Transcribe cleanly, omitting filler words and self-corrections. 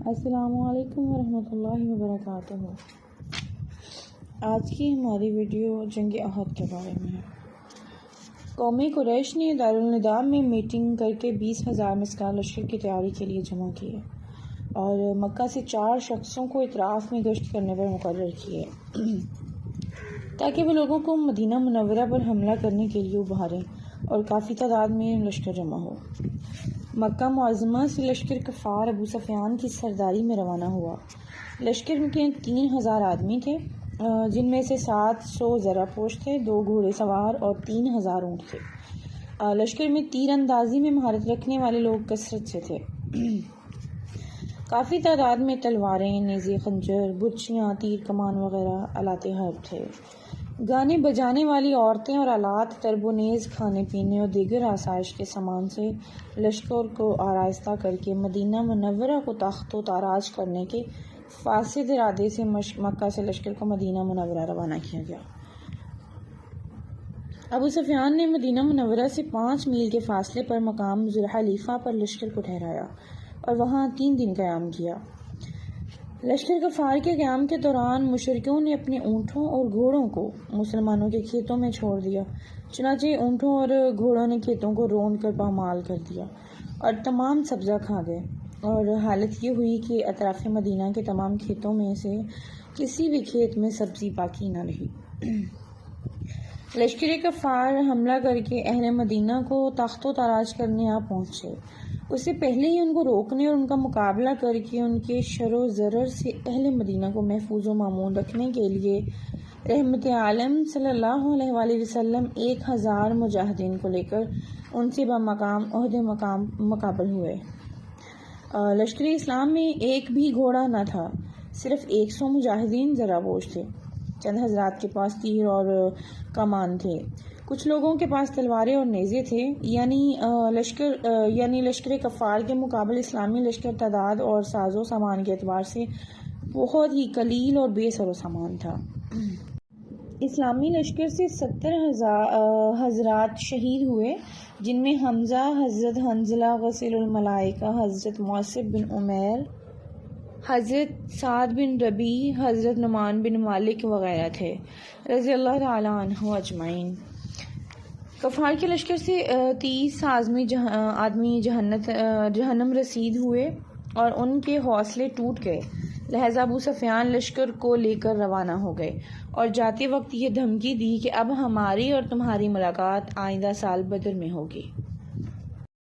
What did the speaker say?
السلام علیکم ورحمۃ اللہ وبرکاتہ۔ آج کی ہماری ویڈیو جنگ احد کے بارے میں ہے۔ قومی قریش نے دارالنداء میں میٹنگ کر کے 20,000 مسکال لشکر کی تیاری کے لیے جمع کیے اور مکہ سے 4 شخصوں کو اطراف میں گشت کرنے پر مقرر کیے تاکہ وہ لوگوں کو مدینہ منورہ پر حملہ کرنے کے لیے ابھاریں اور کافی تعداد میں لشکر جمع ہو۔ مکہ معظمہ سے لشکر کفار ابو سفیان کی سرداری میں روانہ ہوا۔ لشکر کے 3,000 آدمی تھے، جن میں سے 700 زرہ پوش تھے، 2 گھوڑے سوار اور 3,000 اونٹ تھے۔ لشکر میں تیر اندازی میں مہارت رکھنے والے لوگ کثرت سے تھے۔ کافی تعداد میں تلواریں، نیزے، خنجر، برچیاں، تیر کمان وغیرہ آلات حرب تھے۔ گانے بجانے والی عورتیں اور آلات ترب و نیز، کھانے پینے اور دیگر آسائش کے سامان سے لشکر کو آراستہ کر کے مدینہ منورہ کو تخت و تاراج کرنے کے فاسد ارادے سے مکہ سے لشکر کو مدینہ منورہ روانہ کیا گیا۔ ابو سفیان نے مدینہ منورہ سے 5 میل کے فاصلے پر مقام ذوالحلیفہ پر لشکر کو ٹھہرایا اور وہاں 3 دن قیام کیا۔ لشکر کفار کے قیام کے دوران مشرکوں نے اپنے اونٹوں اور گھوڑوں کو مسلمانوں کے کھیتوں میں چھوڑ دیا، چنانچہ اونٹوں اور گھوڑوں نے کھیتوں کو روند کر پامال کر دیا اور تمام سبزہ کھا گئے، اور حالت یہ ہوئی کہ اطراف مدینہ کے تمام کھیتوں میں سے کسی بھی کھیت میں سبزی باقی نہ رہی۔ لشکر کفار حملہ کر کے اہل مدینہ کو تخت و تاراج کرنے آ پہنچے۔ اس سے پہلے ہی ان کو روکنے اور ان کا مقابلہ کر کے ان کے شر و ضرر سے اہل مدینہ کو محفوظ و مامون رکھنے کے لیے رحمت عالم صلی اللہ علیہ وآلہ وسلم 1,000 مجاہدین کو لے کر ان سے بمقام عہد مقابل ہوئے۔ لشکر اسلام میں ایک بھی گھوڑا نہ تھا، صرف 100 مجاہدین زرہ پوش تھے۔ چند حضرات کے پاس تیر اور کمان تھے، کچھ لوگوں کے پاس تلواریں اور نیزے تھے، یعنی لشکر کفار کے مقابل اسلامی لشکر تعداد اور ساز و سامان کے اعتبار سے بہت ہی قلیل اور بے سر و سامان تھا۔ اسلامی لشکر سے 70 حضرات شہید ہوئے، جن میں حمزہ، حضرت حنظلہ غسیل الملائکہ، حضرت موصب بن عمیر، حضرت سعد بن ربیع، حضرت نعمان بن مالک وغیرہ تھے، رضی اللہ تعالیٰ عنہ اجمعین۔ کفار کے لشکر سے 30 آدمی جہنم رسید ہوئے اور ان کے حوصلے ٹوٹ گئے، لہذا ابو سفیان لشکر کو لے کر روانہ ہو گئے اور جاتے وقت یہ دھمکی دی کہ اب ہماری اور تمہاری ملاقات آئندہ سال بدر میں ہوگی۔